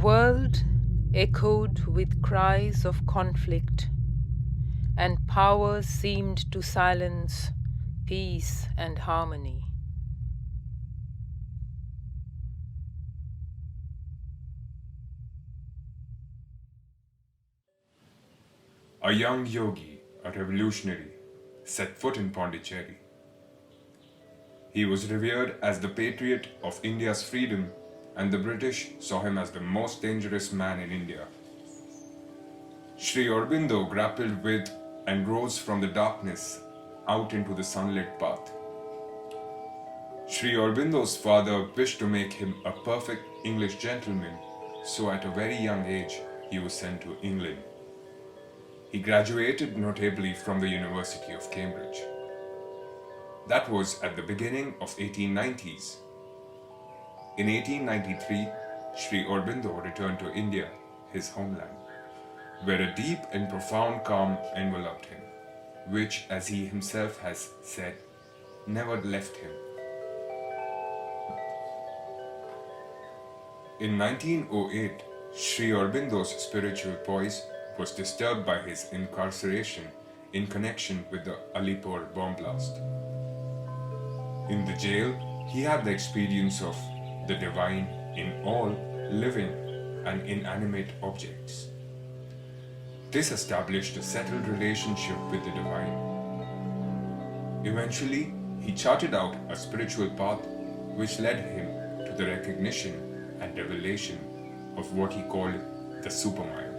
world echoed with cries of conflict, and power seemed to silence peace and harmony. A young yogi, a revolutionary, set foot in Pondicherry. He was revered as the patriot of India's freedom, and the British saw him as the most dangerous man in India. Sri Aurobindo grappled with and rose from the darkness out into the sunlit path. Sri Aurobindo's father wished to make him a perfect English gentleman, so at a very young age he was sent to England. He graduated notably from the University of Cambridge. That was at the beginning of 1890s. In 1893, Sri Aurobindo returned to India, his homeland, where a deep and profound calm enveloped him, which, as he himself has said, never left him. In 1908, Sri Aurobindo's spiritual poise was disturbed by his incarceration in connection with the Alipore bomb blast. In the jail, he had the experience of the divine in all living and inanimate objects. This established a settled relationship with the divine. Eventually, he charted out a spiritual path which led him to the recognition and revelation of what he called the supermind.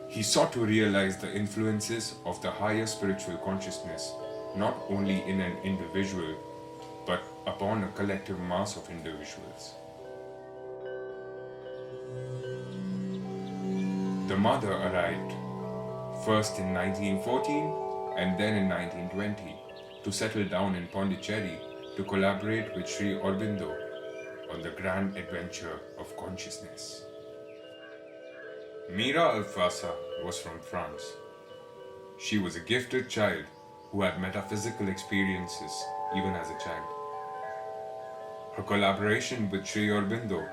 He sought to realize the influences of the higher spiritual consciousness not only in an individual but upon a collective mass of individuals. The mother arrived first in 1914 and then in 1920 to settle down in Pondicherry to collaborate with Sri Aurobindo on the grand adventure of consciousness. Mira Alfassa was from France. She was a gifted child who had metaphysical experiences even as a child. Her collaboration with Sri Aurobindo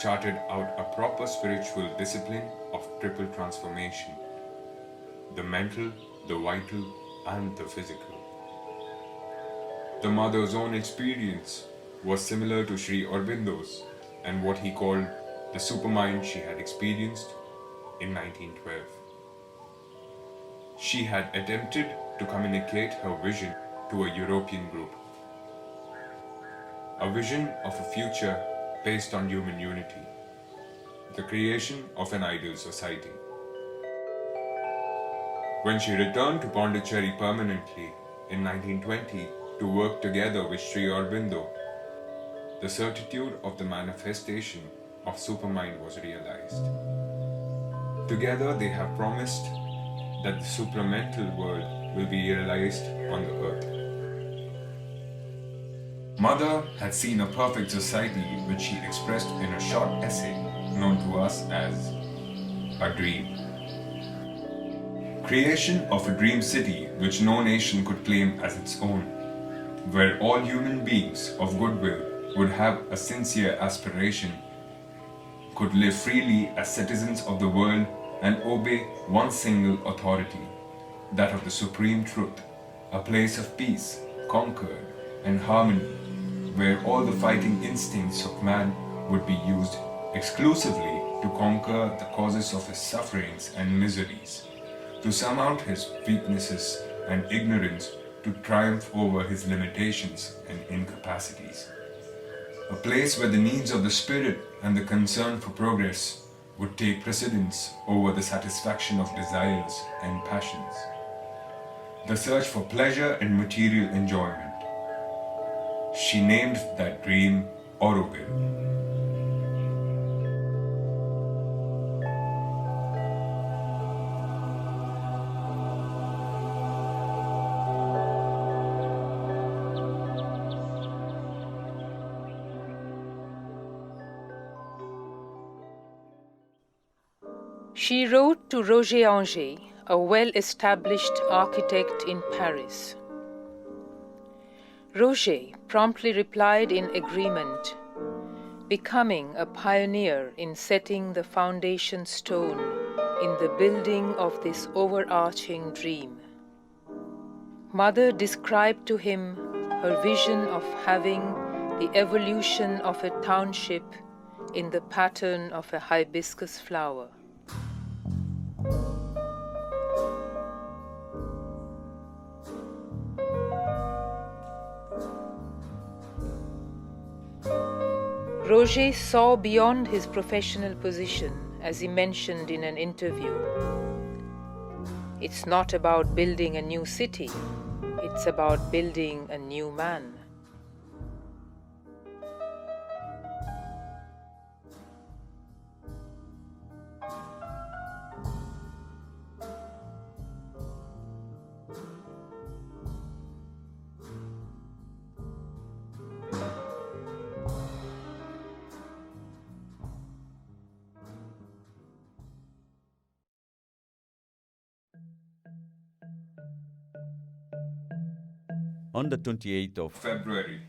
charted out a proper spiritual discipline of triple transformation: the mental, the vital, and the physical. The mother's own experience was similar to Sri Aurobindo's and what he called the supermind she had experienced in 1912. She had attempted to communicate her vision to a European group. A vision of a future based on human unity, the creation of an ideal society. When she returned to Pondicherry permanently in 1920 to work together with Sri Aurobindo, the certitude of the manifestation of supermind was realized. Together they have promised that the supramental world will be realized on the earth. Mother had seen a perfect society which she expressed in a short essay known to us as A Dream. Creation of a dream city which no nation could claim as its own, where all human beings of goodwill would have a sincere aspiration, could live freely as citizens of the world and obey one single authority, that of the supreme truth, a place of peace, concord, and harmony, where all the fighting instincts of man would be used exclusively to conquer the causes of his sufferings and miseries, to surmount his weaknesses and ignorance, to triumph over his limitations and incapacities. A place where the needs of the spirit and the concern for progress would take precedence over the satisfaction of desires and passions. The search for pleasure and material enjoyment. She named that dream Auroville. She wrote to Roger Anger, a well-established architect in Paris. Roger promptly replied in agreement, becoming a pioneer in setting the foundation stone in the building of this overarching dream. Mother described to him her vision of having the evolution of a township in the pattern of a hibiscus flower. Roget saw beyond his professional position, as he mentioned in an interview. It's not about building a new city, it's about building a new man. On the 28th of February,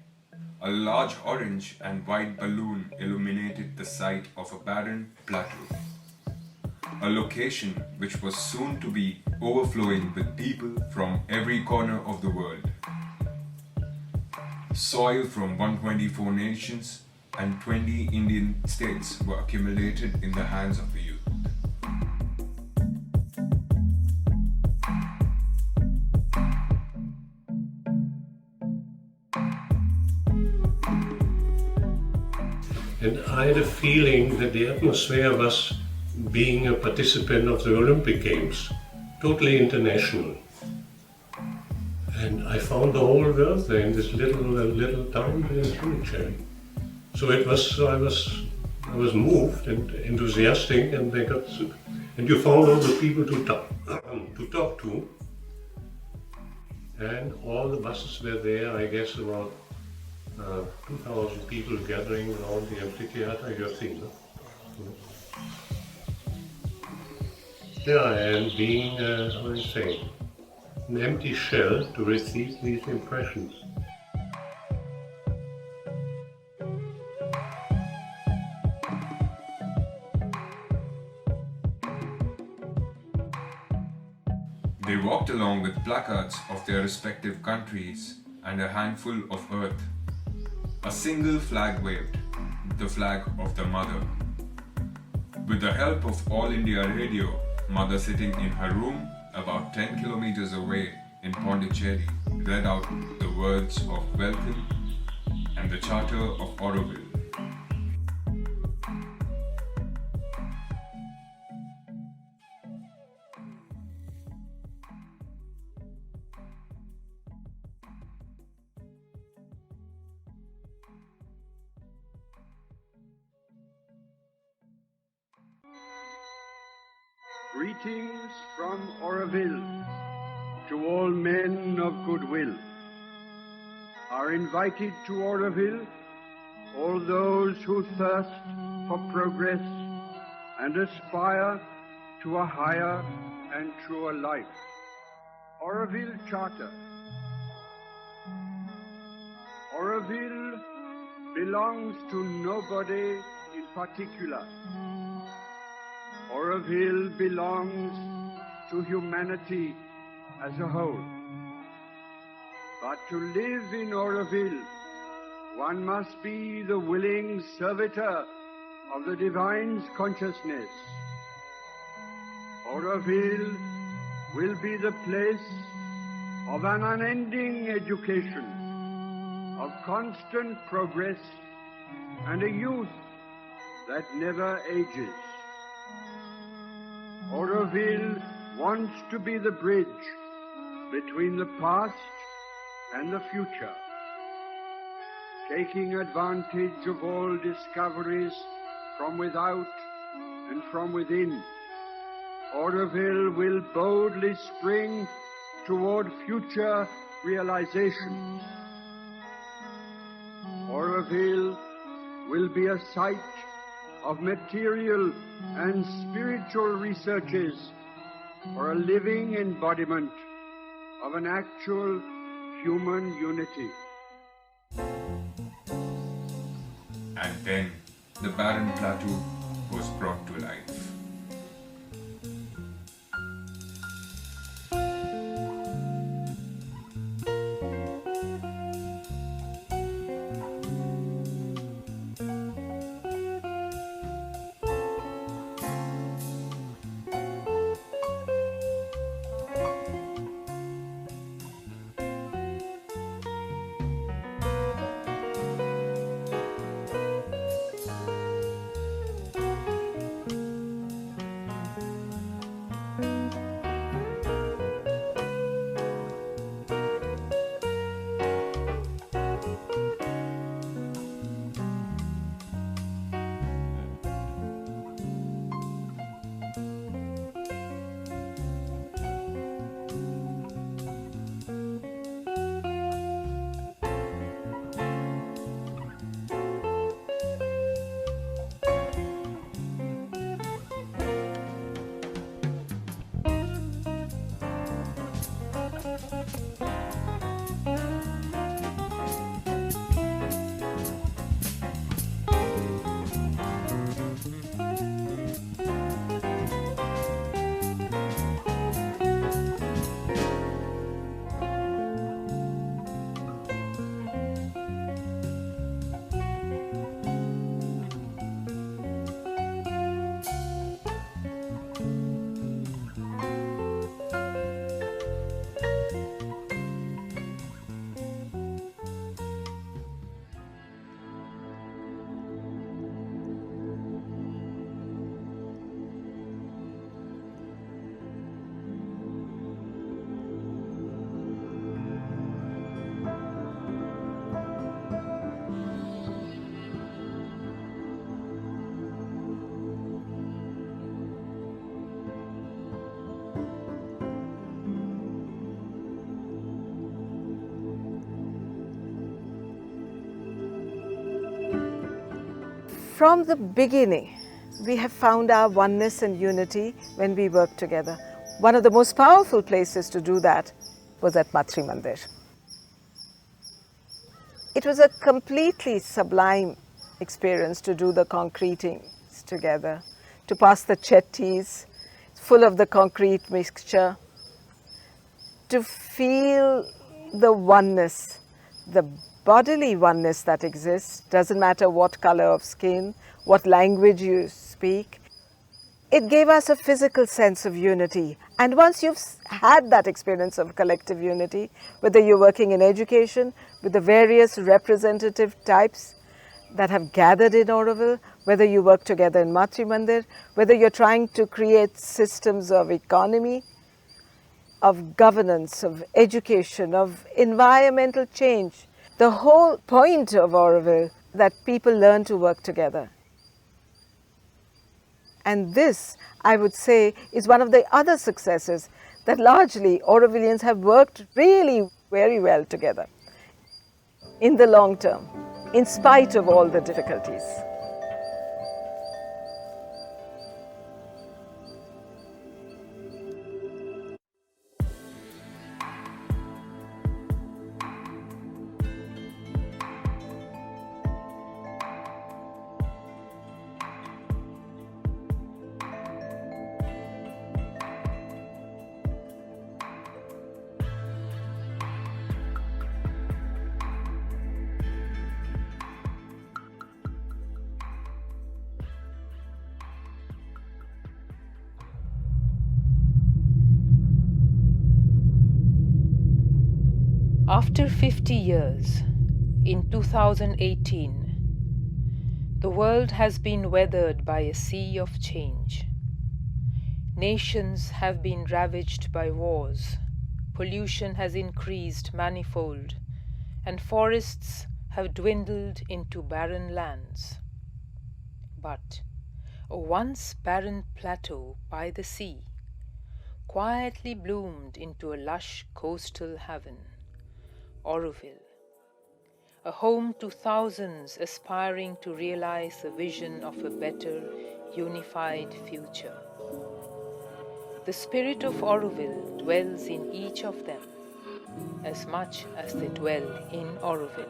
a large orange and white balloon illuminated the site of a barren plateau, a location which was soon to be overflowing with people from every corner of the world. Soil from 124 nations and 20 Indian states were accumulated in the hands of the youth. And I had a feeling that the atmosphere was being a participant of the Olympic Games, totally international. And I found the whole world there in this little town in Chimichurri. So I was moved and enthusiastic, and you found all the people to talk to. And all the buses were there, I guess about 2,000 people gathering around the amphitheater, you have seen, no? There I am being, how do you say, an empty shell to receive these impressions. They walked along with placards of their respective countries and a handful of earth. A single flag waved, the flag of the mother. With the help of All India Radio, Mother sitting in her room about 10 kilometers away in Pondicherry read out the words of welcome and the Charter of Auroville. Greetings from Auroville to all men of goodwill. Are invited to Auroville all those who thirst for progress and aspire to a higher and truer life. Auroville Charter. Auroville belongs to nobody in particular. Auroville belongs to humanity as a whole. But to live in Auroville, one must be the willing servitor of the Divine's consciousness. Auroville will be the place of an unending education, of constant progress, and a youth that never ages. Auroville wants to be the bridge between the past and the future, taking advantage of all discoveries from without and from within. Auroville will boldly spring toward future realizations. Auroville will be a site of material and spiritual researches for a living embodiment of an actual human unity. And then the barren plateau was brought to life. From the beginning, we have found our oneness and unity when we work together. One of the most powerful places to do that was at Matri Mandir. It was a completely sublime experience to do the concreting together, to pass the chettis full of the concrete mixture, to feel the oneness, the bodily oneness that exists. Doesn't matter what color of skin, what language you speak. It gave us a physical sense of unity. And once you've had that experience of collective unity, whether you're working in education with the various representative types that have gathered in Auroville, whether you work together in Matri Mandir, whether you're trying to create systems of economy, of governance, of education, of environmental change, the whole point of Auroville that people learn to work together. And this, I would say, is one of the other successes that largely Aurovillians have worked really very well together in the long term, in spite of all the difficulties. After 50 years, in 2018, the world has been weathered by a sea of change. Nations have been ravaged by wars, pollution has increased manifold, and forests have dwindled into barren lands. But a once barren plateau by the sea quietly bloomed into a lush coastal haven, Auroville, a home to thousands aspiring to realize the vision of a better, unified future. The spirit of Auroville dwells in each of them, as much as they dwell in Auroville.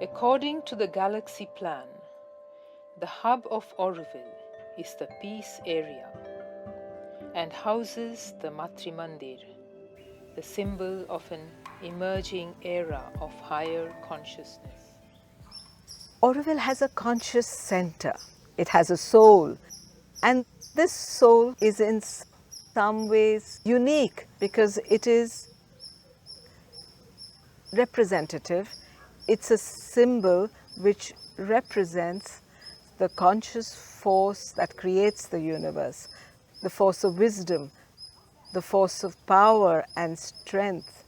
According to the galaxy plan, the hub of Auroville is the peace area and houses the Matrimandir, the symbol of an emerging era of higher consciousness. Auroville has a conscious center. It has a soul. And this soul is in some ways unique because it is representative. It's a symbol which represents the conscious force that creates the universe, the force of wisdom, the force of power and strength,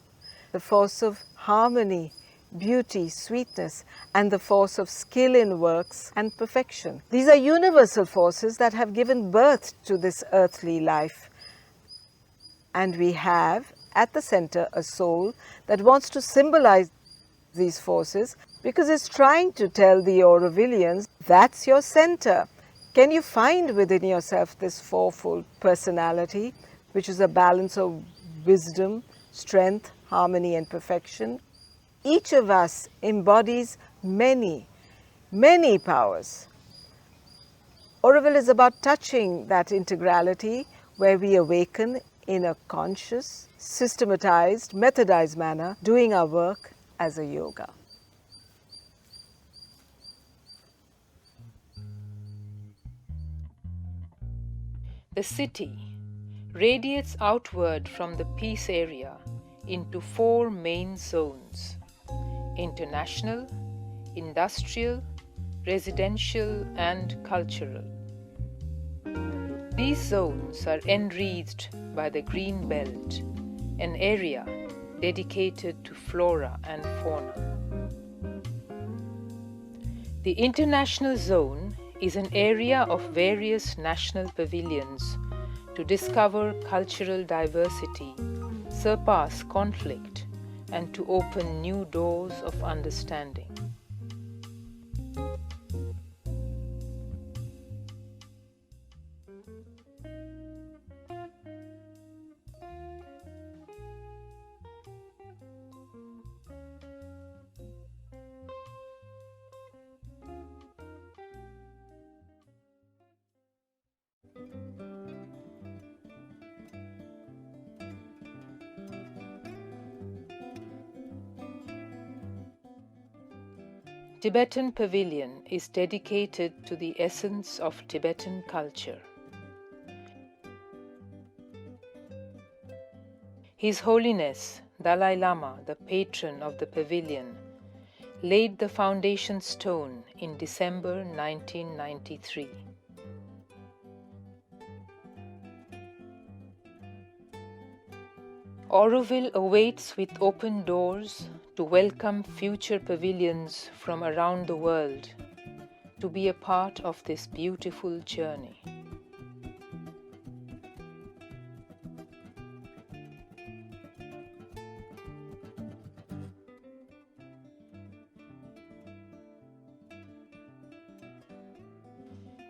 the force of harmony, beauty, sweetness, and the force of skill in works and perfection. These are universal forces that have given birth to this earthly life. And we have at the center a soul that wants to symbolize these forces because it's trying to tell the Aurovillians, that's your center. Can you find within yourself this fourfold personality, which is a balance of wisdom, strength, harmony, and perfection? Each of us embodies many, many powers. Auroville is about touching that integrality where we awaken in a conscious, systematized, methodized manner, doing our work as a yoga. The city radiates outward from the peace area into 4 main zones: international, industrial, residential, and cultural. These zones are enwreathed by the Green Belt, an area dedicated to flora and fauna. The international zone is an area of various national pavilions to discover cultural diversity, surpass conflict, and to open new doors of understanding. Tibetan Pavilion is dedicated to the essence of Tibetan culture. His Holiness Dalai Lama, the patron of the pavilion, laid the foundation stone in December 1993. Auroville awaits with open doors to welcome future pavilions from around the world to be a part of this beautiful journey.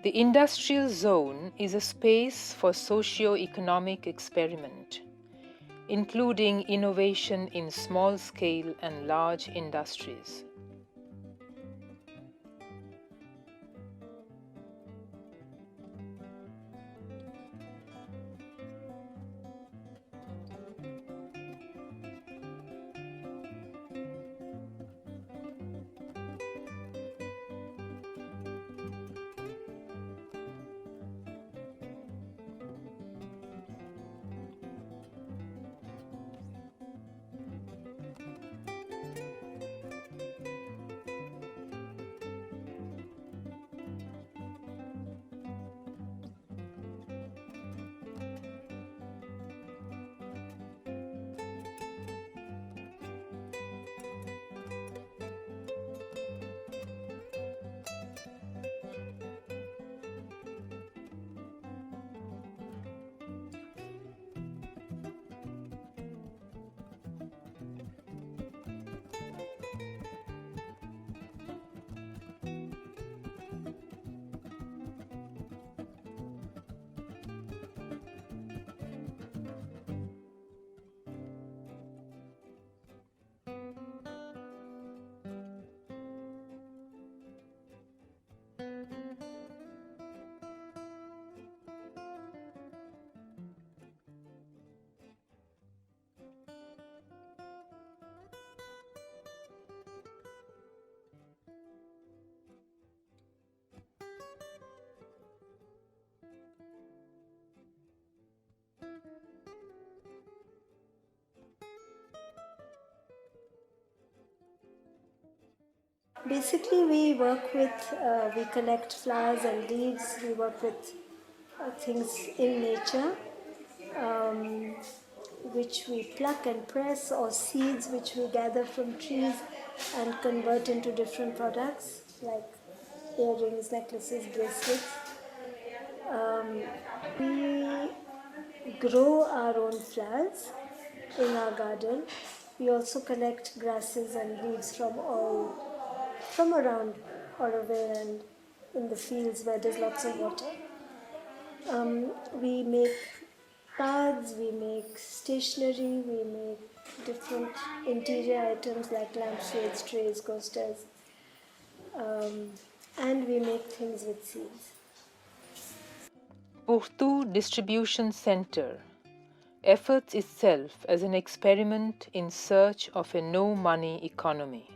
The industrial zone is a space for socio-economic experiment, including innovation in small-scale and large industries. Basically, we work with, we collect flowers and leaves, we work with things in nature, um, which we pluck and press, or seeds which we gather from trees and convert into different products like earrings, necklaces, bracelets. We grow our own flowers in our garden. We also collect grasses and leaves from around Oroville and in the fields where there's lots of water. We make cards, we make stationery, we make different interior items like lampshades, trays, coasters, and we make things with seeds. Purtu Distribution Center efforts itself as an experiment in search of a no-money economy.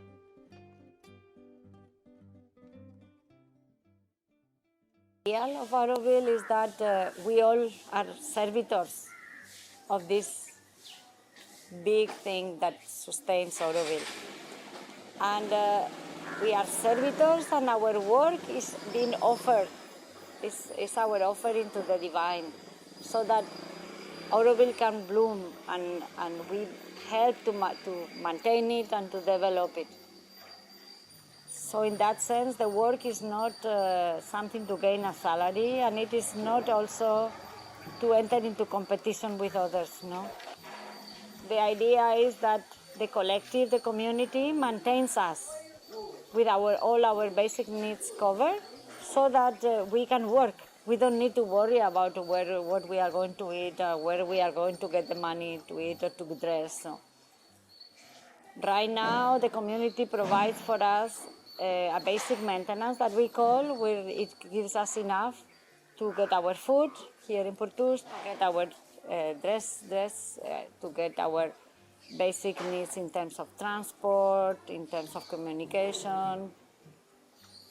The ideal of Auroville is that we all are servitors of this big thing that sustains Auroville. And we are servitors, and our work is being offered, is our offering to the divine, so that Auroville can bloom, and we help to maintain it and to develop it. So in that sense, the work is not something to gain a salary, and it is not also to enter into competition with others, no? The idea is that the collective, the community, maintains us with all our basic needs covered, so that we can work. We don't need to worry about what we are going to eat, or where we are going to get the money to eat or to dress. So right now, the community provides for us a basic maintenance that we call, where it gives us enough to get our food here in Purtus, to get our dress, to get our basic needs in terms of transport, in terms of communication.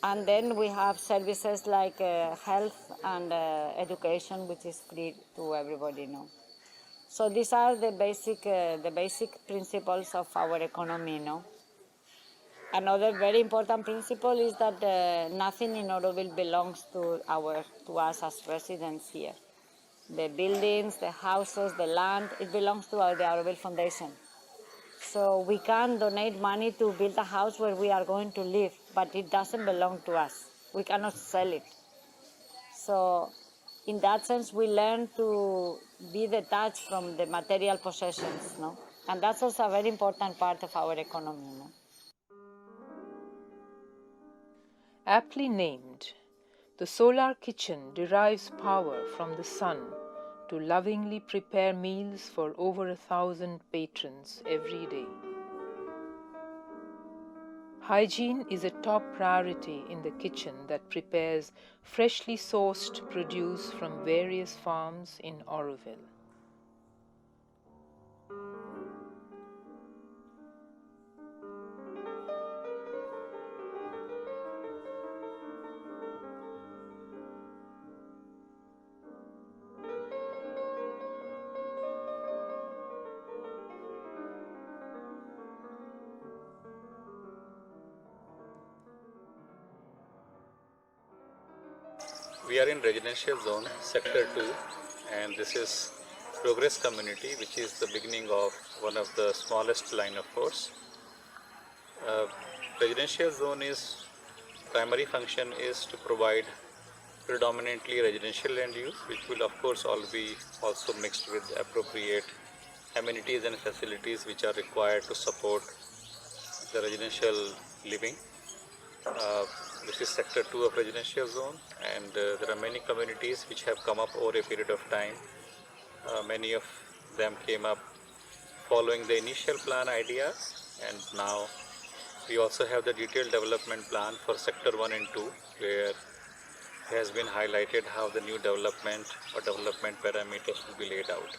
And then we have services like health and education, which is free to everybody now. So these are the basic principles of our economy, no? Another very important principle is that nothing in Auroville belongs to us as residents here. The buildings, the houses, the land, it belongs to the Auroville Foundation. So we can donate money to build a house where we are going to live, but it doesn't belong to us. We cannot sell it. So in that sense, we learn to be detached from the material possessions, no? And that's also a very important part of our economy, no? Aptly named, the solar kitchen derives power from the sun to lovingly prepare meals for over 1,000 patrons every day. Hygiene is a top priority in the kitchen that prepares freshly sourced produce from various farms in Auroville. We are in residential zone, sector 2, and this is Progress Community, which is the beginning of one of the smallest line of force. Residential zone is, primary function is to provide predominantly residential land use, which will of course all be also mixed with appropriate amenities and facilities which are required to support the residential living. This is sector 2 of residential zone, and there are many communities which have come up over a period of time. Many of them came up following the initial plan ideas, and now we also have the detailed development plan for sector 1 and 2, where it has been highlighted how the new development or development parameters will be laid out.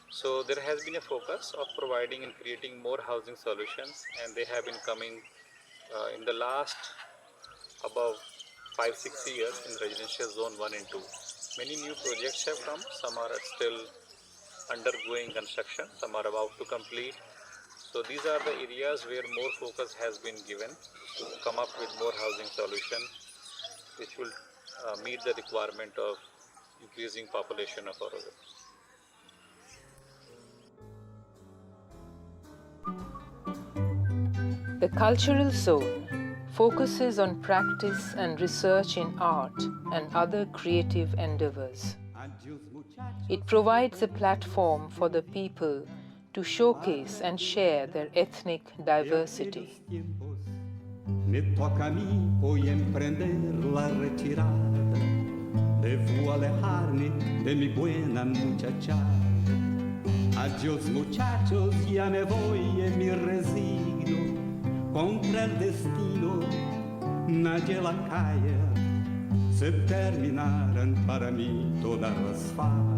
So there has been a focus of providing and creating more housing solutions, and they have been coming in the last about 5-6 years in residential zone 1 and 2. Many new projects have come, some are still undergoing construction, some are about to complete. So these are the areas where more focus has been given to come up with more housing solution which will meet the requirement of increasing population of Auroville. The cultural zone focuses on practice and research in art and other creative endeavors. It provides a platform for the people to showcase and share their ethnic diversity. Me toca a mí hoy emprender la retirada. Debo alejarme de mi buena muchachada. Adiós muchachos, ya me voy y me resigno contra el destino. Nadie la calla. Se terminaran para mí todas las farras.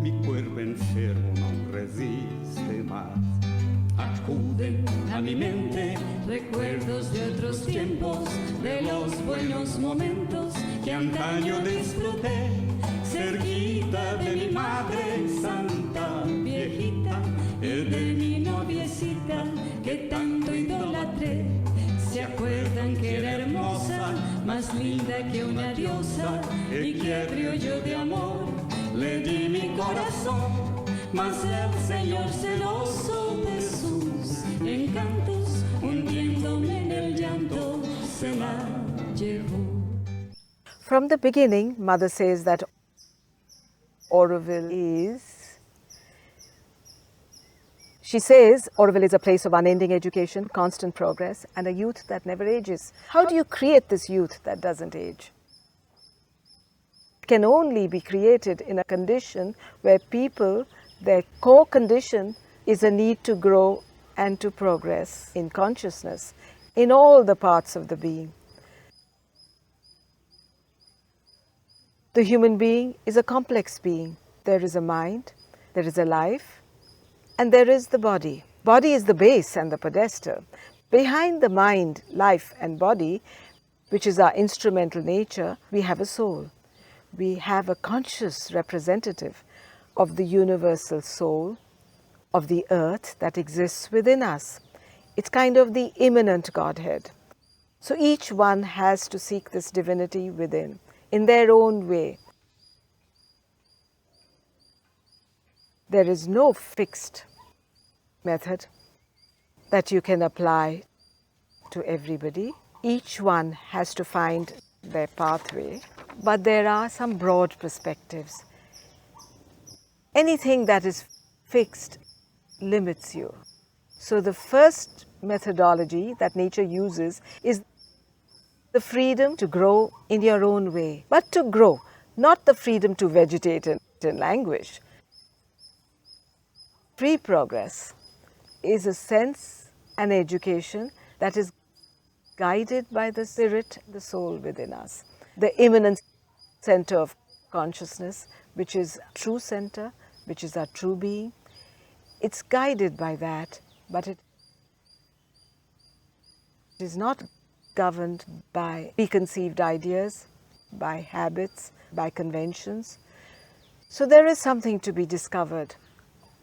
Mi cuerpo enfermo no resiste más. Acuden a mi mente recuerdos de otros tiempos, de los buenos momentos que antaño disfruté, cerquita de mi madre santa viejita y de mi noviecita que tanto idolatré. ¿Se acuerdan que era hermosa, más linda que una diosa? Y que criollo de amor le di mi corazón. Mas el Señor celoso de sus encantos, hundiéndome en el llanto, se la llevó. From the beginning, Mother says that Auroville is a place of unending education, constant progress, and a youth that never ages. How do you create this youth that doesn't age? It can only be created in a condition where people, their core condition is a need to grow and to progress in consciousness in all the parts of the being. The human being is a complex being. There is a mind, there is a life, and there is the body. Body is the base and the pedestal. Behind the mind, life and body, which is our instrumental nature, we have a soul. We have a conscious representative of the universal soul, of the earth that exists within us. It's kind of the immanent Godhead. So each one has to seek this divinity within, in their own way. There is no fixed method that you can apply to everybody. Each one has to find their pathway, but there are some broad perspectives. Anything that is fixed limits you. So the first methodology that nature uses is the freedom to grow in your own way, but to grow, not the freedom to vegetate and languish. Free progress is a sense and education that is guided by the spirit, the soul within us, the immanent center of consciousness, which is true center, which is our true being. It's guided by that, but it is not governed by preconceived ideas, by habits, by conventions. So there is something to be discovered.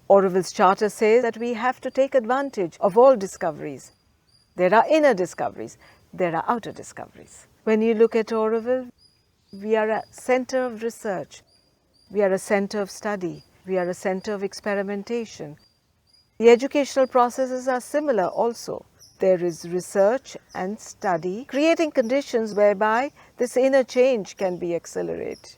Auroville's charter says that we have to take advantage of all discoveries. There are inner discoveries, there are outer discoveries. When you look at Auroville, we are a center of research, we are a center of study, we are a center of experimentation. The educational processes are similar also. There is research and study, creating conditions whereby this inner change can be accelerated.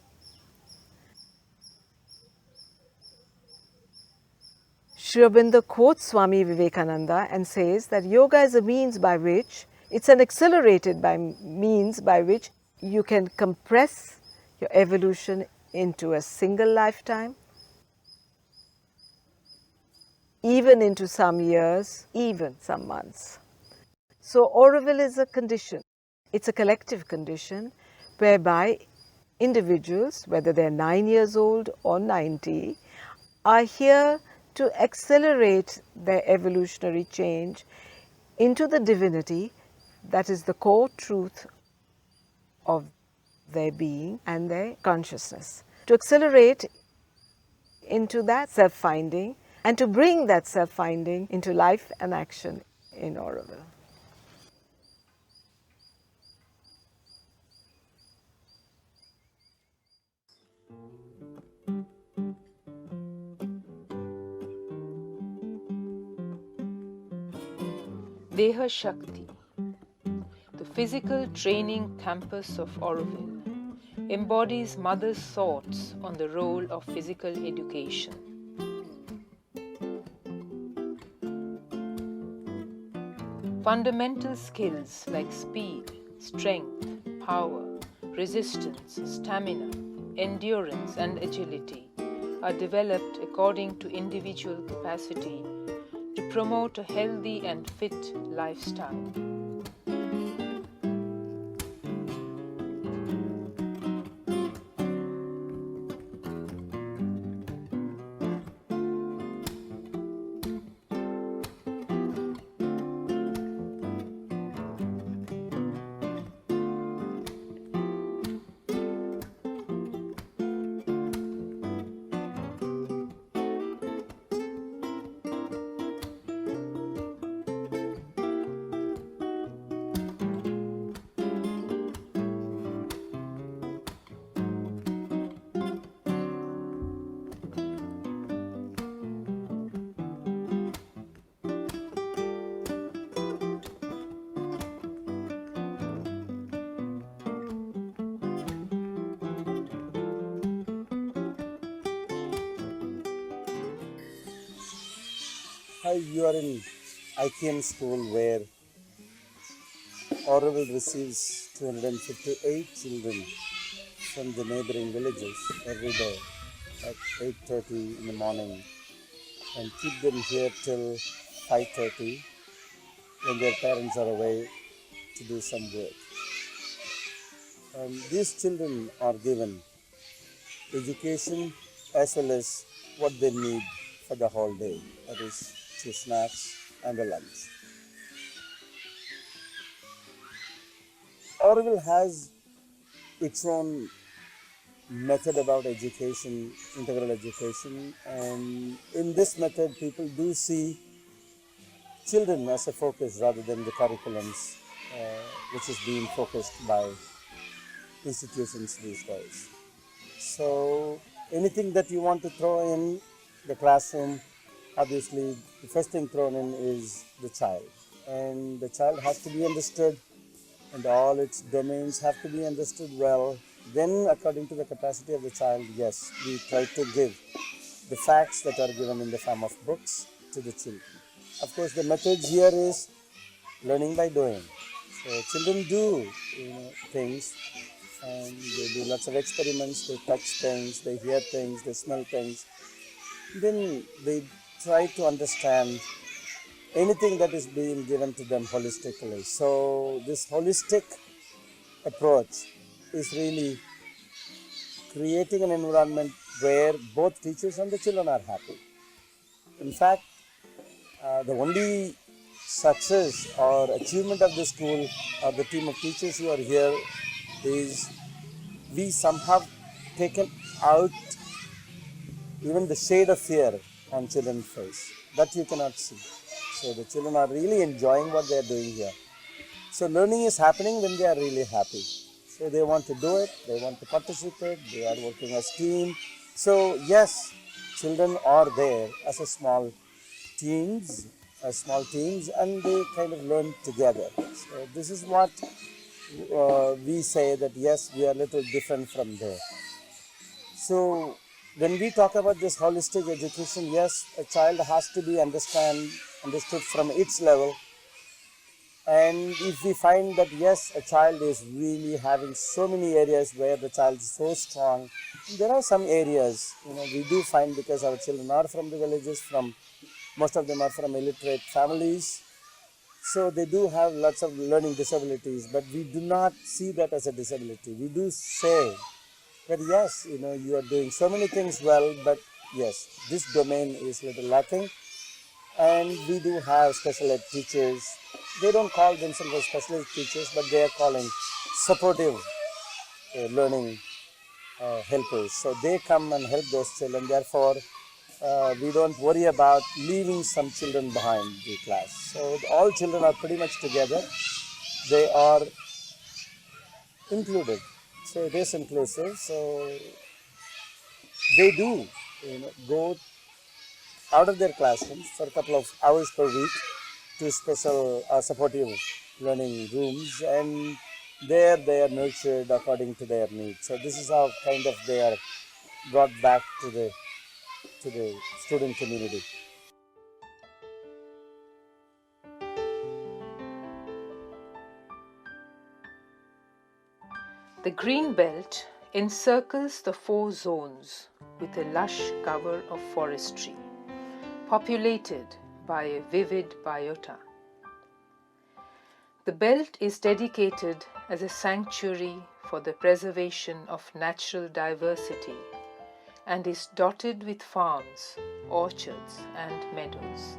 Sri Aurobindo quotes Swami Vivekananda and says that yoga is a means by which, it's an accelerated means by which you can compress your evolution into a single lifetime, even into some years, even some months. So Auroville is a condition, it's a collective condition whereby individuals, whether they're 9 years old or 90, are here to accelerate their evolutionary change into the divinity that is the core truth of their being and their consciousness. To accelerate into that self-finding and to bring that self-finding into life and action in Auroville. Deha Shakti, the physical training campus of Auroville, embodies mother's thoughts on the role of physical education. Fundamental skills like speed, strength, power, resistance, stamina, endurance, and agility are developed according to individual capacity to promote a healthy and fit lifestyle. Hi, you are in IKM school where Auroville receives 258 children from the neighboring villages every day at 8:30 in the morning and keep them here till 5:30 when their parents are away to do some work. These children are given education as well as what they need for the whole day, that is, 2 snacks and a lunch. Auroville has its own method about education, integral education, and in this method people do see children as a focus rather than the curriculums which is being focused by institutions these days. So anything that you want to throw in the classroom, obviously the first thing thrown in is the child, and the child has to be understood and all its domains have to be understood well. Then according to the capacity of the child, yes, we try to give the facts that are given in the form of books to the children. Of course, the methods here is learning by doing. So children do things, and they do lots of experiments, they touch things, they hear things, they smell things. Then they try to understand anything that is being given to them holistically. So this holistic approach is really creating an environment where both teachers and the children are happy. In fact, the only success or achievement of the school or the team of teachers who are here is we somehow taken out even the shade of fear on children's face. That you cannot see. So the children are really enjoying what they are doing here. So learning is happening when they are really happy. So they want to do it, they want to participate, they are working as team. So yes, children are there as a small teams, and they kind of learn together. So this is what we say that yes, we are a little different from there. So when we talk about this holistic education, yes, a child has to be understood from its level. And if we find that yes, a child is really having so many areas where the child is so strong, there are some areas, we do find, because our children are from the villages, most of them are from illiterate families, so they do have lots of learning disabilities, but we do not see that as a disability. We do say that yes, you are doing so many things well, but yes, this domain is a little lacking. And we do have special ed teachers. They don't call themselves as special ed teachers, but they are calling supportive learning helpers. So they come and help those children. Therefore, we don't worry about leaving some children behind the class. So all children are pretty much together. They are included. So it is inclusive. So they do go out of their classrooms for a couple of hours per week to special supportive learning rooms, and there they are nurtured according to their needs. So this is how kind of they are brought back to the student community. The green belt encircles the 4 zones with a lush cover of forestry, populated by a vivid biota. The belt is dedicated as a sanctuary for the preservation of natural diversity and is dotted with farms, orchards, and meadows.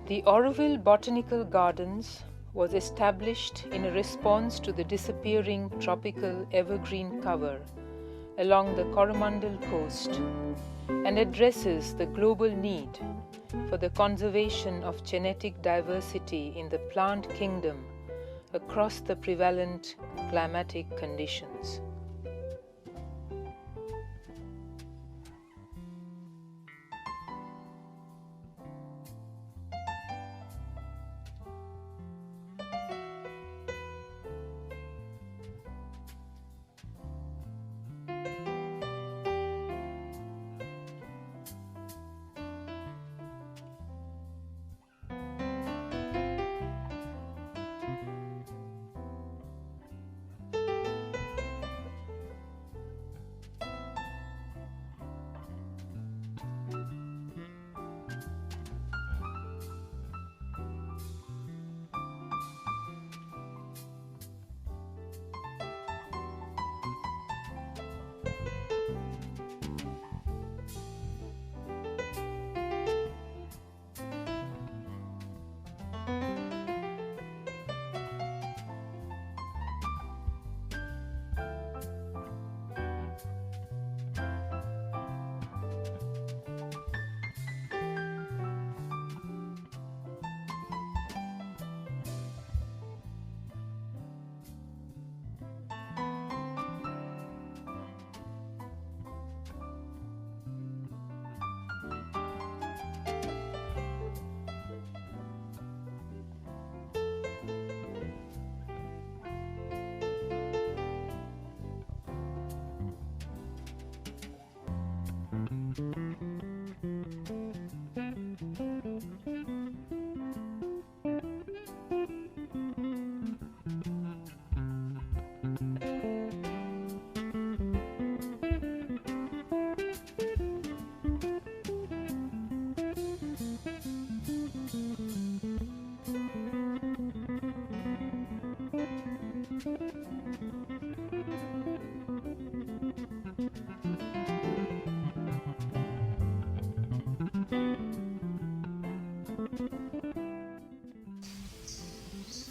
The Auroville Botanical Gardens was established in a response to the disappearing tropical evergreen cover along the Coromandel coast and addresses the global need for the conservation of genetic diversity in the plant kingdom across the prevalent climatic conditions.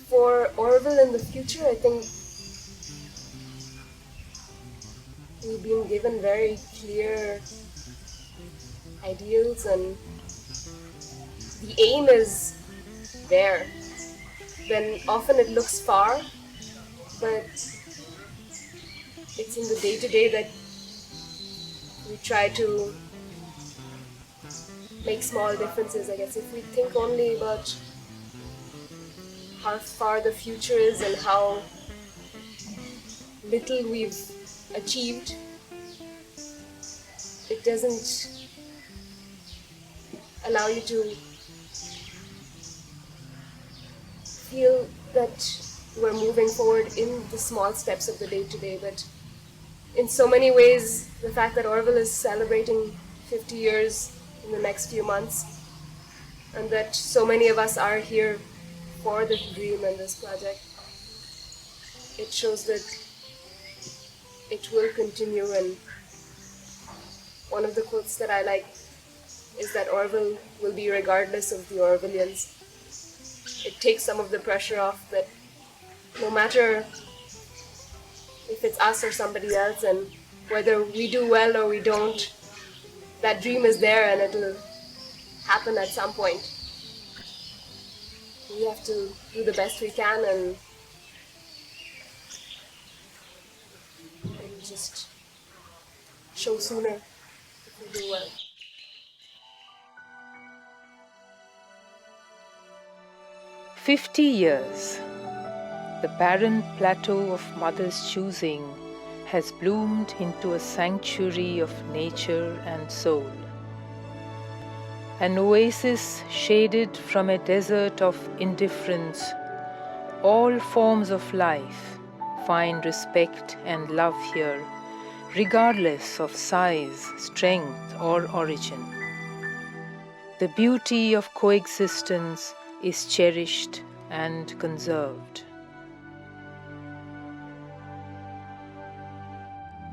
For Auroville in the future, I think we've been given very clear ideals, and the aim is there. Then often it looks far, but it's in the day-to-day that we try to make small differences, I guess. If we think only about how far the future is and how little we've achieved, it doesn't allow you to feel that we're moving forward in the small steps of the day-to-day, but in so many ways, the fact that Auroville is celebrating 50 years in the next few months, and that so many of us are here for this dream and this project, it shows that it will continue. And one of the quotes that I like is that Auroville will be regardless of the Aurovillians. It takes some of the pressure off that no matter if it's us or somebody else, and whether we do well or we don't, that dream is there and it'll happen at some point. We have to do the best we can and just show sooner if we do well. "50 years. The barren plateau of mother's choosing has bloomed into a sanctuary of nature and soul. An oasis shaded from a desert of indifference, all forms of life find respect and love here, regardless of size, strength, or origin. The beauty of coexistence is cherished and conserved."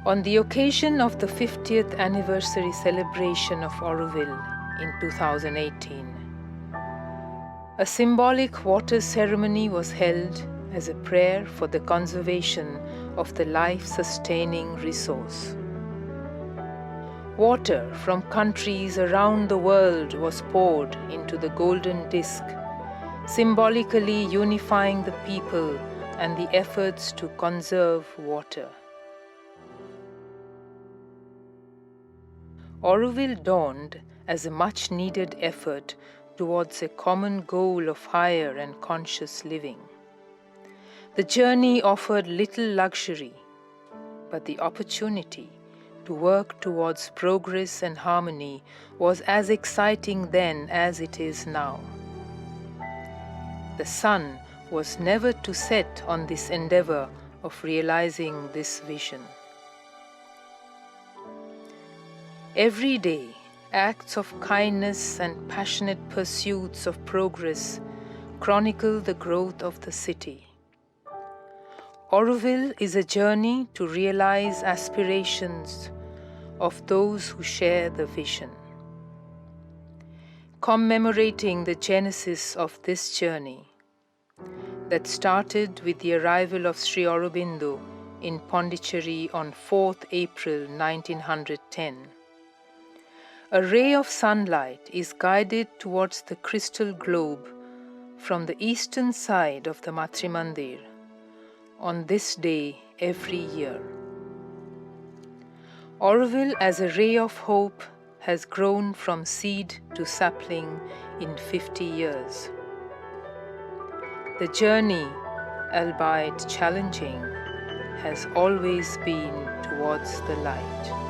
On the occasion of the 50th anniversary celebration of Auroville in 2018, a symbolic water ceremony was held as a prayer for the conservation of the life-sustaining resource. Water from countries around the world was poured into the golden disc, symbolically unifying the people and the efforts to conserve water. Auroville dawned as a much-needed effort towards a common goal of higher and conscious living. The journey offered little luxury, but the opportunity to work towards progress and harmony was as exciting then as it is now. The sun was never to set on this endeavor of realizing this vision. Every day, acts of kindness and passionate pursuits of progress chronicle the growth of the city. Auroville is a journey to realize aspirations of those who share the vision. Commemorating the genesis of this journey that started with the arrival of Sri Aurobindo in Pondicherry on 4th April 1910. A ray of sunlight is guided towards the crystal globe from the eastern side of the Matrimandir on this day every year. Auroville as a ray of hope has grown from seed to sapling in 50 years. The journey, albeit challenging, has always been towards the light.